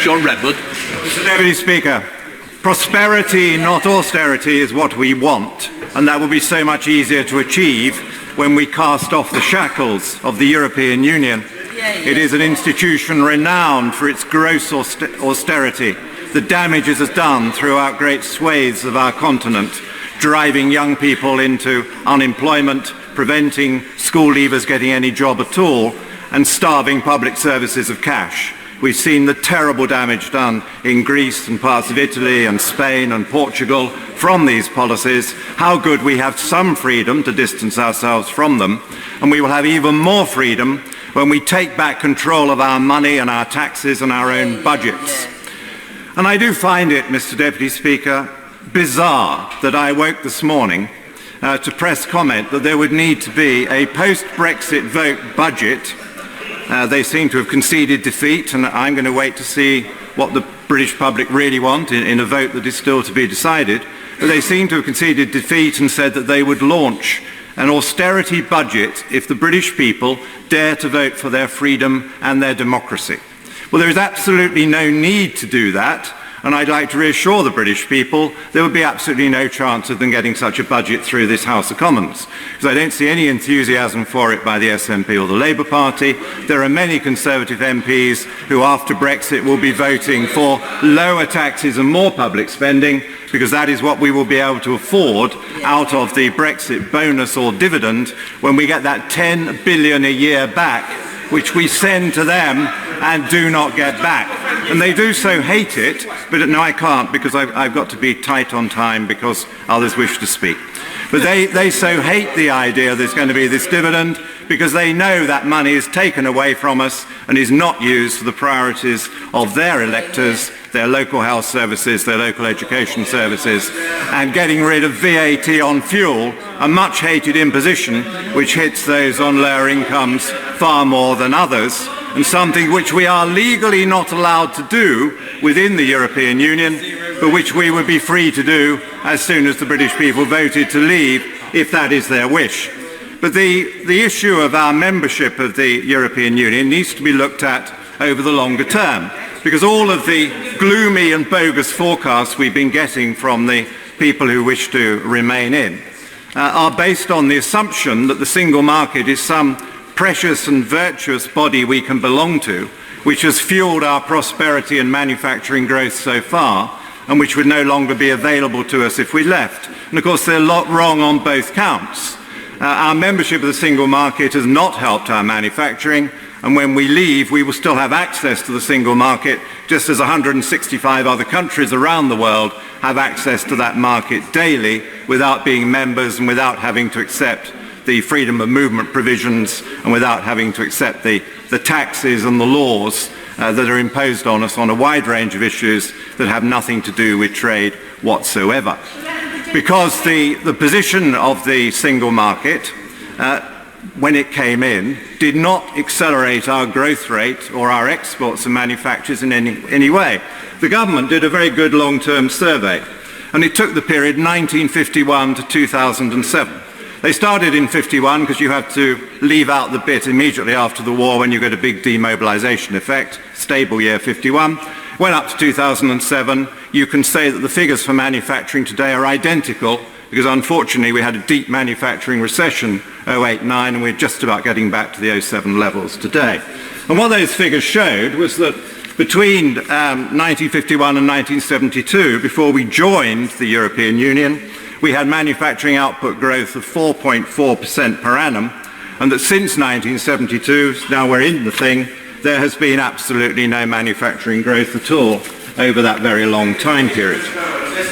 John Redwood. Mr. Deputy Speaker, prosperity, not austerity, is what we want, and that will be so much easier to achieve when we cast off the shackles of the European Union. It is an institution renowned for its gross austerity. The damage it has done throughout great swathes of our continent, driving young people into unemployment, preventing school leavers getting any job at all, and starving public services of cash. We've seen the terrible damage done in Greece and parts of Italy and Spain and Portugal from these policies. How good we have some freedom to distance ourselves from them, and we will have even more freedom when we take back control of our money and our taxes and our own budgets. And I do find it, Mr. Deputy Speaker, bizarre that I woke this morning to press comment that there would need to be a post-Brexit vote budget. They seem to have conceded defeat, and I'm going to wait to see what the British public really want in a vote that is still to be decided. But they seem to have conceded defeat and said that they would launch an austerity budget if the British people dare to vote for their freedom and their democracy. Well, there is absolutely no need to do that, and I'd like to reassure the British people there would be absolutely no chance of them getting such a budget through this House of Commons, because I don't see any enthusiasm for it by the SNP or the Labour Party. There are many Conservative MPs who after Brexit will be voting for lower taxes and more public spending, because that is what we will be able to afford out of the Brexit bonus or dividend when we get that 10 billion a year back, which we send to them and do not get back. And they do so hate it, but no, I can't, because I've got to be tight on time because others wish to speak. But they so hate the idea there's going to be this dividend because they know that money is taken away from us and is not used for the priorities of their electors, their local health services, their local education services, and getting rid of VAT on fuel, a much hated imposition which hits those on lower incomes far more than others, and something which we are legally not allowed to do within the European Union, but which we would be free to do as soon as the British people voted to leave, if that is their wish. But the issue of our membership of the European Union needs to be looked at over the longer term, because all of the gloomy and bogus forecasts we've been getting from the people who wish to remain in are based on the assumption that the single market is some precious and virtuous body we can belong to, which has fueled our prosperity and manufacturing growth so far, and which would no longer be available to us if we left. And of course, they're a lot wrong on both counts. Our membership of the single market has not helped our manufacturing, and when we leave, we will still have access to the single market, just as 165 other countries around the world have access to that market daily without being members and without having to accept the freedom of movement provisions and without having to accept the taxes and the laws that are imposed on us on a wide range of issues that have nothing to do with trade whatsoever. Because the position of the single market when it came in did not accelerate our growth rate or our exports and manufactures in any way. The government did a very good long-term survey, and it took the period 1951 to 2007. They started in 51 because you have to leave out the bit immediately after the war when you get a big demobilization effect, stable year 51. Went up to 2007. You can say that the figures for manufacturing today are identical because unfortunately we had a deep manufacturing recession 08-09 and we're just about getting back to the 07 levels today. And what those figures showed was that between 1951 and 1972, before we joined the European Union, we had manufacturing output growth of 4.4% per annum, and that since 1972, now we're in the thing, there has been absolutely no manufacturing growth at all over that very long time period.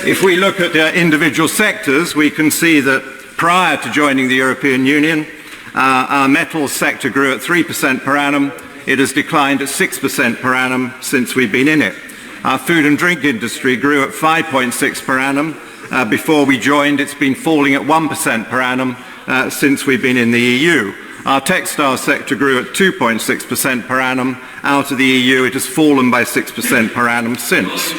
If we look at individual sectors, we can see that prior to joining the European Union, our metals sector grew at 3% per annum. It has declined at 6% per annum since we've been in it. Our food and drink industry grew at 5.6% per annum. Before we joined, it's been falling at 1% per annum since we've been in the EU. Our textile sector grew at 2.6% per annum. Out of the EU, it has fallen by 6% per annum since.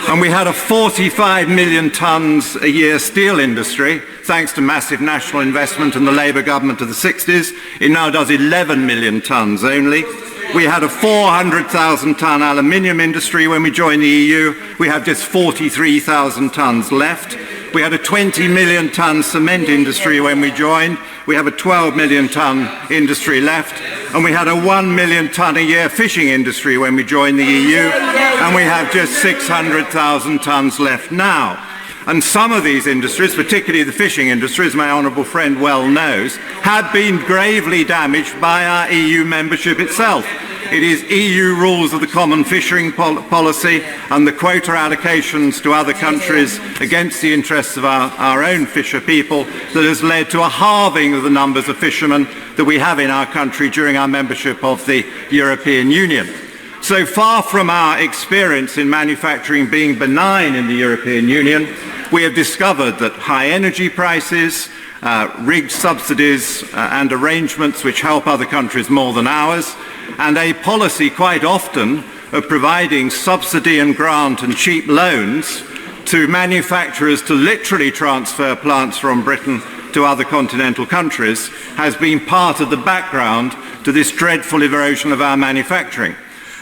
And we had a 45 million tonnes a year steel industry, thanks to massive national investment and the Labour government of the 60s. It now does 11 million tonnes only. We had a 400,000-ton aluminium industry when we joined the EU. We have just 43,000 tons left. We had a 20 million ton cement industry when we joined. We have a 12 million ton industry left. And we had a 1 million ton a year fishing industry when we joined the EU. And we have just 600,000 tons left now. And some of these industries, particularly the fishing industry, as my honourable friend well knows, have been gravely damaged by our EU membership itself. It is EU rules of the common fishing policy and the quota allocations to other countries against the interests of our own fisher people that has led to a halving of the numbers of fishermen that we have in our country during our membership of the European Union. So far from our experience in manufacturing being benign in the European Union, we have discovered that high energy prices, rigged subsidies and arrangements which help other countries more than ours, and a policy quite often of providing subsidy and grant and cheap loans to manufacturers to literally transfer plants from Britain to other continental countries has been part of the background to this dreadful erosion of our manufacturing.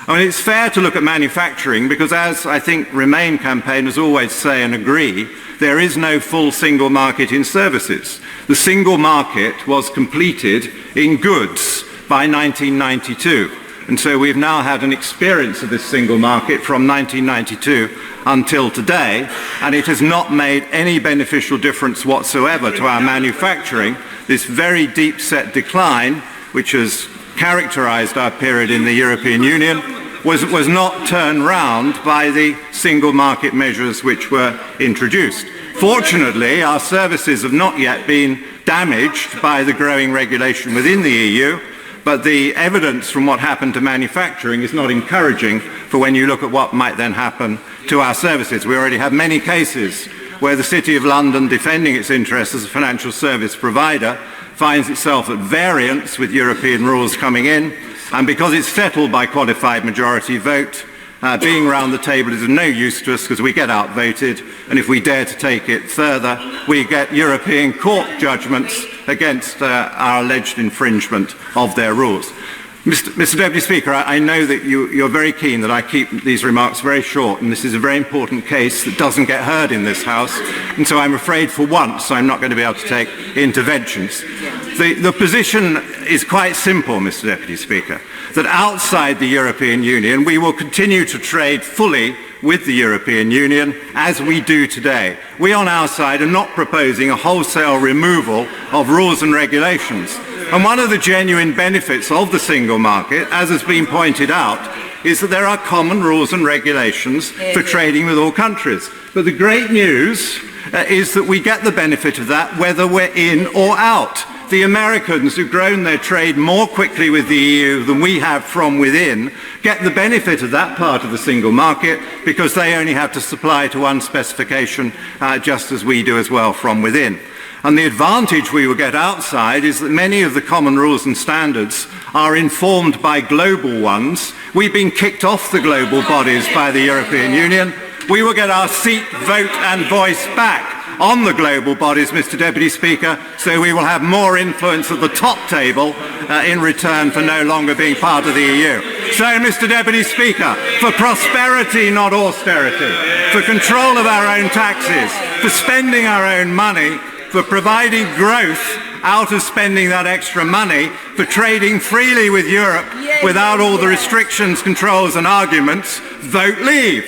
I mean, it's fair to look at manufacturing because, as I think Remain campaigners always say and agree, there is no full single market in services. The single market was completed in goods by 1992. And so we've now had an experience of this single market from 1992 until today, and it has not made any beneficial difference whatsoever to our manufacturing. This very deep-set decline, which has characterized our period in the European Union, was not turned round by the single market measures which were introduced. Fortunately, our services have not yet been damaged by the growing regulation within the EU, but the evidence from what happened to manufacturing is not encouraging for when you look at what might then happen to our services. We already have many cases where the City of London, defending its interests as a financial service provider, finds itself at variance with European rules coming in, and because it's settled by qualified majority vote, being round the table is of no use to us because we get outvoted, and if we dare to take it further, we get European court judgments against our alleged infringement of their rules. Mr. Deputy Speaker, I know that you're very keen that I keep these remarks very short, and this is a very important case that doesn't get heard in this House, and so I'm afraid for once I'm not going to be able to take interventions. The position is quite simple, Mr. Deputy Speaker, that outside the European Union we will continue to trade fully with the European Union as we do today. We on our side are not proposing a wholesale removal of rules and regulations. And one of the genuine benefits of the single market, as has been pointed out, is that there are common rules and regulations for trading with all countries. But the great news is that we get the benefit of that whether we're in or out. The Americans, who've grown their trade more quickly with the EU than we have from within, get the benefit of that part of the single market because they only have to supply to one specification just as we do as well from within. And the advantage we will get outside is that many of the common rules and standards are informed by global ones. We've been kicked off the global bodies by the European Union. We will get our seat, vote and voice back on the global bodies, Mr. Deputy Speaker, so we will have more influence at the top table in return for no longer being part of the EU. So, Mr. Deputy Speaker, for prosperity, not austerity, for control of our own taxes, for spending our own money, for providing growth out of spending that extra money, for trading freely with Europe without all the restrictions, controls and arguments, vote leave.